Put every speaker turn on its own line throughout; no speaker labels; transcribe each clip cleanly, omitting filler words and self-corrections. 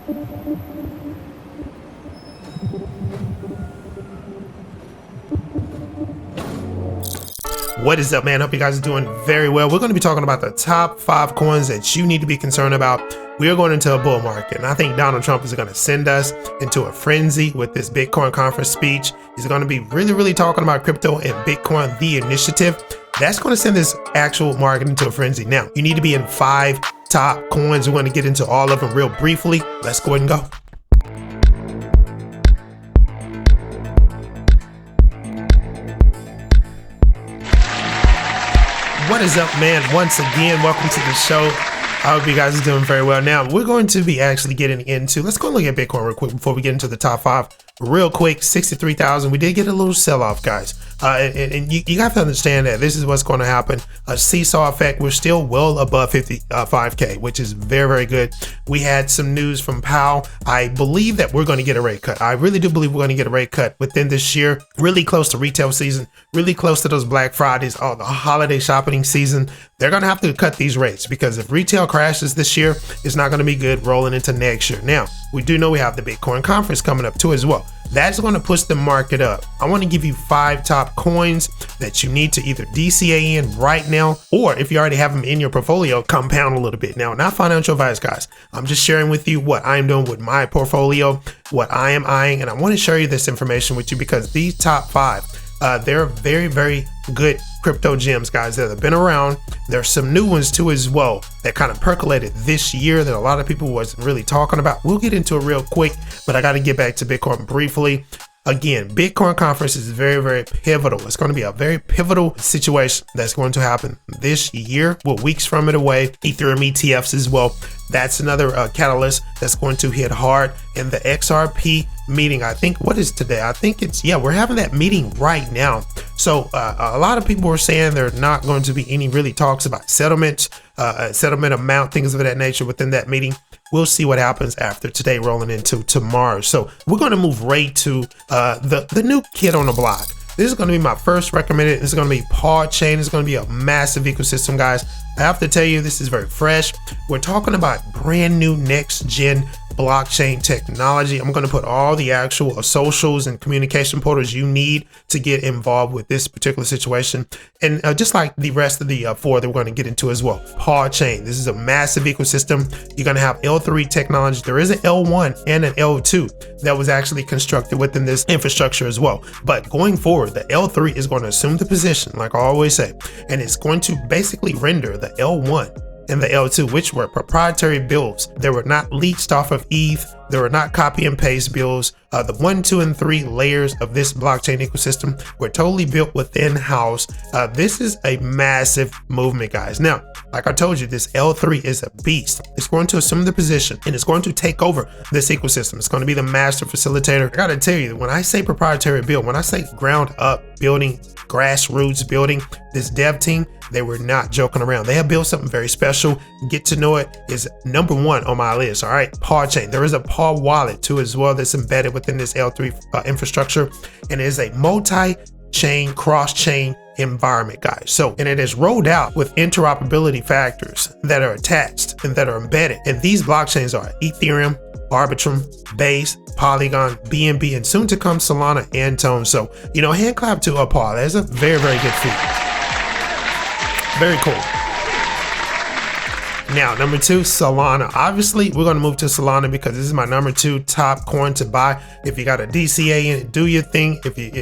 What is up, man? Hope you guys are doing very well. We're going to be talking about the top 5 coins that you need to be concerned about. We are going into a bull market, and I think Donald Trump is going to send us into a frenzy with this Bitcoin conference speech. He's going to be really talking about crypto and Bitcoin, the initiative. That's going to send this actual market into a frenzy. Now, you need to be in 5 top coins. We're going to get into all of them real briefly. Let's go ahead and go. What is up, man? Once again, welcome to the show. I hope you guys are doing very well. Now, we're going to be actually getting into, let's go look at Bitcoin real quick before we get into the top 5. Real quick, 63,000. We did get a little sell-off, guys. And you have to understand that this is what's going to happen. A seesaw effect. We're still well above 55K, which is very good. We had some news from Powell. I believe that we're going to get a rate cut. I really do believe we're going to get a rate cut within this year. Really close to retail season. Really close to those Black Fridays, the holiday shopping season. They're going to have to cut these rates because if retail crashes this year, it's not going to be good rolling into next year. Now, we do know we have the Bitcoin conference coming up too as well. That's going to push the market up. I want to give you 5 top coins that you need to either DCA in right now, or if you already have them in your portfolio, compound a little bit. Now, not financial advice, guys. I'm just sharing with you what I'm doing with my portfolio, what I am eyeing, and I want to share you this information with you because these top 5, they're very good crypto gems, guys, that have been around. There's some new ones too as well that kind of percolated this year that a lot of people wasn't really talking about. We'll get into it real quick, but I got to get back to Bitcoin briefly. Again, Bitcoin conference is very pivotal. It's going to be a very pivotal situation that's going to happen this year. We're weeks from it away. Ethereum ETFs as well. That's another catalyst that's going to hit hard. And the XRP meeting, I think, what is today? I think it's, we're having that meeting right now. So a lot of people are saying there are not going to be any really talks about settlements, settlement amount, things of that nature within that meeting. We'll see what happens after today rolling into tomorrow. So we're going to move right to the new kid on the block. This is going to be my first recommended. This is going to be Parchain. It's going to be a massive ecosystem, guys. I have to tell you, this is very fresh. We're talking about brand new next gen blockchain technology. I'm going to put all the actual socials and communication portals you need to get involved with this particular situation. And just like the rest of the 4 that we're going to get into as well. Parchain. This is a massive ecosystem. You're going to have L3 technology. There is an L1 and an L2 that was actually constructed within this infrastructure as well. But going forward, the L3 is going to assume the position, like I always say, and it's going to basically render the L1 and the L2, which were proprietary builds. They were not leached off of ETH. They were not copy and paste builds. The 1, 2, and 3 layers of this blockchain ecosystem were totally built within house. This is a massive movement, guys. Now, like I told you, this L3 is a beast. It's going to assume the position and it's going to take over this ecosystem. It's going to be the master facilitator. I got to tell you, when I say proprietary build, when I say ground up building, grassroots building, this dev team, they were not joking around. They have built something very special. Get to know it is number 1 on my list. All right, Parchain. There is a Paw wallet too as well that's embedded within this L3 infrastructure, and it is a multi-chain, cross-chain environment, guys. So, and it is rolled out with interoperability factors that are attached and that are embedded. And these blockchains are Ethereum, Arbitrum, Base, Polygon, BNB, and soon to come Solana and Tone. So, hand clap to Paul. That's a very good feat. Very cool. Now, number 2, Salana. Obviously, we're going to move to Salana because this is my number 2 top coin to buy. If you got a DCA in it, do your thing.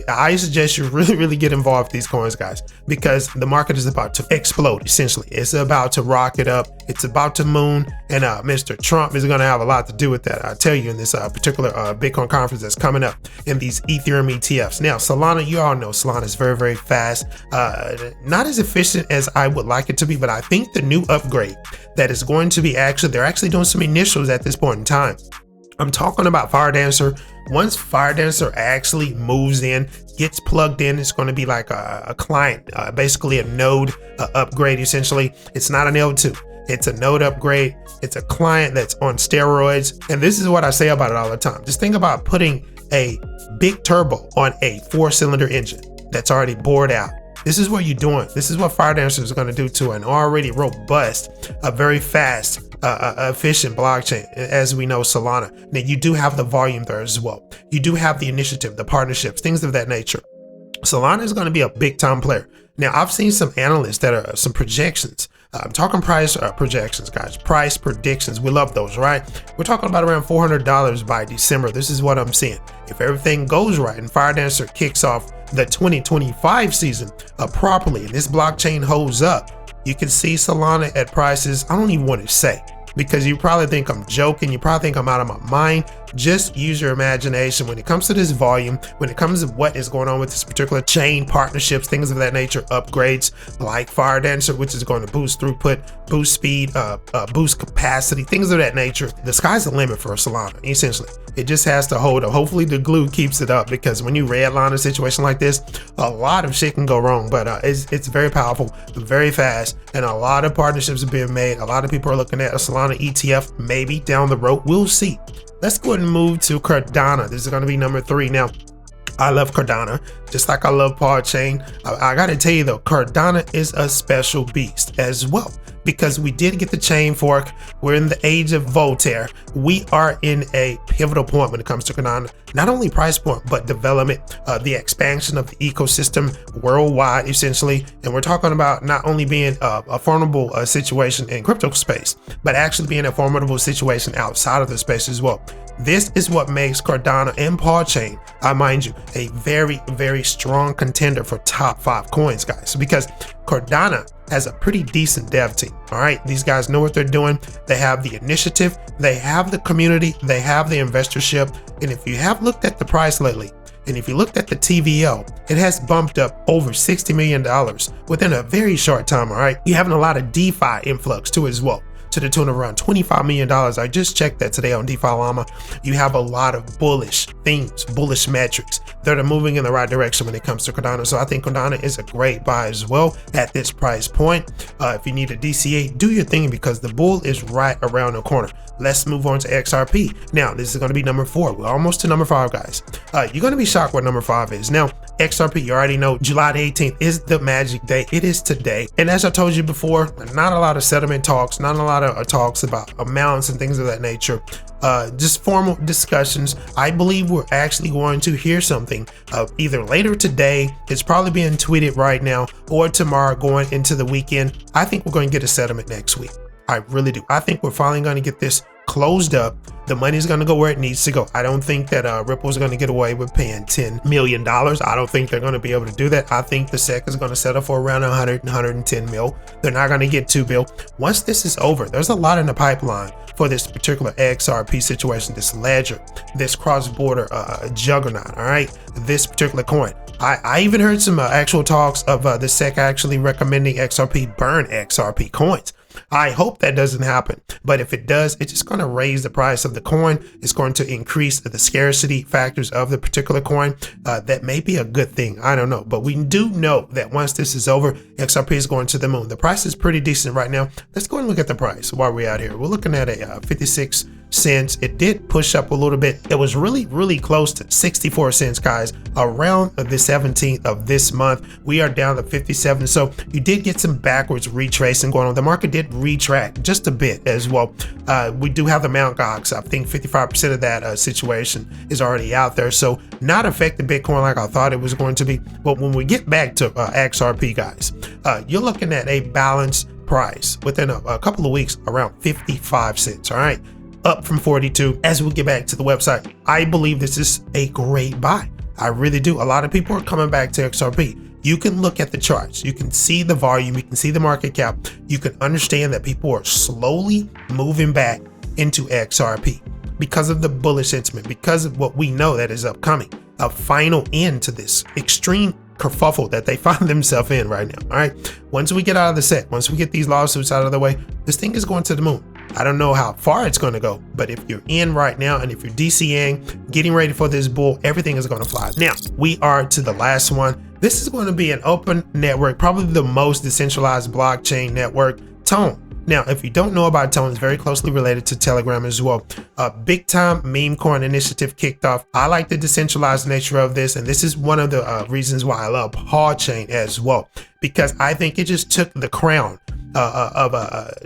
I suggest you really get involved with these coins, guys, because the market is about to explode, essentially. It's about to rocket up. It's about to moon. And Mr. Trump is going to have a lot to do with that. I'll tell you in this particular Bitcoin conference that's coming up in these Ethereum ETFs. Now, Solana, you all know Solana is very fast. Not as efficient as I would like it to be, but I think the new upgrade that is going to be they're actually doing some initials at this point in time. I'm talking about Firedancer. Once Firedancer actually moves in, gets plugged in, it's going to be like a client, basically a node upgrade, essentially. It's not an L2. It's a node upgrade. It's a client that's on steroids. And this is what I say about it all the time. Just think about putting a big turbo on a 4-cylinder engine that's already bored out. This is what you're doing. This is what Firedancer is going to do to an already robust, very fast efficient blockchain, as we know, Solana. Now you do have the volume there as well. You do have the initiative, the partnerships, things of that nature. Solana is going to be a big time player. Now I've seen some analysts that are some projections. I'm talking price projections, guys. Price predictions. We love those, right? We're talking about around $400 by December. This is what I'm seeing. If everything goes right and Firedancer kicks off the 2025 season properly and this blockchain holds up, you can see Solana at prices I don't even want to say, because you probably think I'm joking. You probably think I'm out of my mind. Just use your imagination when it comes to this volume, when it comes to what is going on with this particular chain, partnerships, things of that nature, upgrades like Firedancer, which is going to boost throughput, boost speed, boost capacity, things of that nature. The sky's the limit for Solana, essentially. It just has to hold up. Hopefully the glue keeps it up, because when you redline a situation like this, a lot of shit can go wrong, but it's very powerful, very fast, and a lot of partnerships are being made. A lot of people are looking at a Solana ETF maybe down the road. We'll see. Let's go ahead and move to Cardano. This is going to be number 3. Now, I love Cardano, just like I love Parchain. I got to tell you though, Cardano is a special beast as well, because we did get the chain fork. We're in the age of Voltaire. We are in a pivotal point when it comes to Cardano. Not only price point, but development, the expansion of the ecosystem worldwide, essentially. And we're talking about not only being a formidable situation in crypto space, but actually being a formidable situation outside of the space as well. This is what makes Cardano and Parchain, mind you, a very, very strong contender for top 5 coins, guys, because Cardano has a pretty decent dev team. All right, these guys know what they're doing. They have the initiative, they have the community, they have the investorship. And if you have looked at the price lately, and if you looked at the TVL, it has bumped up over $60 million within a very short time. All right, you're having a lot of DeFi influx too as well, to the tune of around $25 million. I just checked that today on DeFi Llama. You have a lot of bullish themes, bullish metrics that are moving in the right direction when it comes to Cardano. So I think Cardano is a great buy as well at this price point. If you need a DCA, do your thing, because the bull is right around the corner. Let's move on to XRP. Now, this is going to be number 4. We're almost to number 5, guys. You're going to be shocked what number 5 is. Now, XRP, you already know July the 18th is the magic day. It is today. And as I told you before, not a lot of settlement talks, not a lot of talks about amounts and things of that nature. Just formal discussions. I believe we're actually going to hear something either later today, it's probably being tweeted right now, or tomorrow going into the weekend. I think we're going to get a settlement next week. I really do. I think we're finally going to get this closed up. The money's going to go where it needs to go. I don't think that Ripple's going to get away with paying $10 million. I don't think they're going to be able to do that. I think the SEC is going to settle for around 110 mil. They're not going to get 2 bill. Once this is over, there's a lot in the pipeline for this particular XRP situation, this ledger, this cross-border juggernaut, all right, this particular coin. I even heard some actual talks of the SEC actually recommending XRP burn XRP coins. I hope that doesn't happen, but if it does, it's just going to raise the price of the coin. It's going to increase the scarcity factors of the particular coin. That may be a good thing. I don't know, but we do know that once this is over, XRP is going to the moon. The price is pretty decent right now. Let's go and look at the price while we're out here. We're looking at a 56 cents. It did push up a little bit. It was really close to 64 cents, guys, around the 17th of this month. We are down to 57. So you did get some backwards retracing going on. The market did retract just a bit as well. We do have the Mt. Gox. I think 55% of that situation is already out there. So not affecting Bitcoin like I thought it was going to be. But when we get back to XRP, guys, you're looking at a balanced price within a couple of weeks around 55 cents. All right, up from 42. As we get back to the website, I believe this is a great buy. I really do. A lot of people are coming back to XRP. You can look at the charts, you can see the volume, you can see the market cap, you can understand that people are slowly moving back into XRP because of the bullish sentiment, because of what we know that is upcoming, a final end to this extreme kerfuffle that they find themselves in right now. All right, once we get out of the set, once we get these lawsuits out of the way, this thing is going to the moon. I don't know how far it's going to go, but if you're in right now and if you're DCAing, getting ready for this bull, everything is going to fly. Now, we are to the last one. This is going to be an open network, probably the most decentralized blockchain network, Tone. Now, if you don't know about Tone, it's very closely related to Telegram as well. A big time meme coin initiative kicked off. I like the decentralized nature of this, and this is one of the reasons why I love PawChain as well, because I think it just took the crown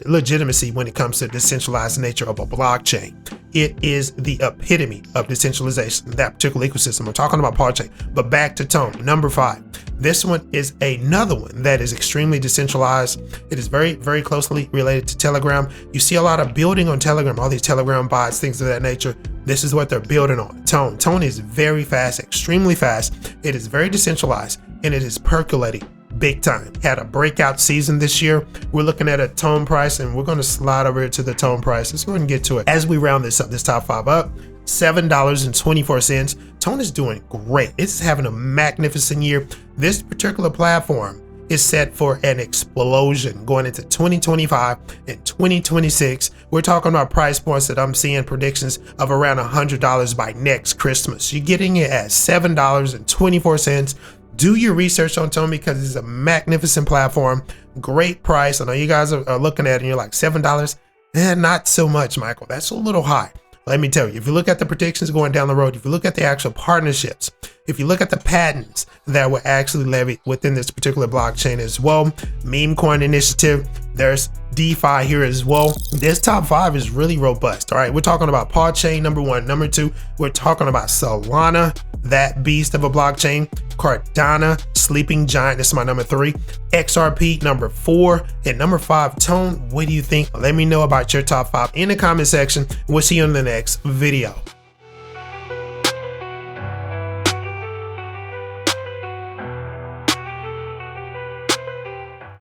legitimacy when it comes to decentralized nature of a blockchain. It is the epitome of decentralization, that particular ecosystem. We're talking about Parchain, but back to Tone, number 5. This one is another one that is extremely decentralized. It is very, very closely related to Telegram. You see a lot of building on Telegram, all these Telegram bots, things of that nature. This is what they're building on. Tone is very fast, extremely fast. It is very decentralized, and it is percolating big time. Had a breakout season this year. We're looking at a Tone price, and we're going to slide over to the Tone price. Let's go ahead and get to it. As we round this up, this top 5 up, $7.24. Tone is doing great. It's having a magnificent year. This particular platform is set for an explosion going into 2025 and 2026. We're talking about price points that I'm seeing predictions of around $100 by next Christmas. You're getting it at $7.24. Do your research on Tone because it's a magnificent platform, great price. I know you guys are looking at it and you're like, $7? Not so much, Michael. That's a little high. Let me tell you, if you look at the predictions going down the road, if you look at the actual partnerships, if you look at the patents that were actually levied within this particular blockchain as well, meme coin initiative, there's DeFi here as well. This top 5 is really robust. All right, we're talking about Parchain, number 1. Number 2, we're talking about Salana, that beast of a blockchain. Cardana, sleeping giant, this is my number 3. XRP, number 4. And number 5, Tone. What do you think? Let me know about your top 5 in the comment section. We'll see you in the next video.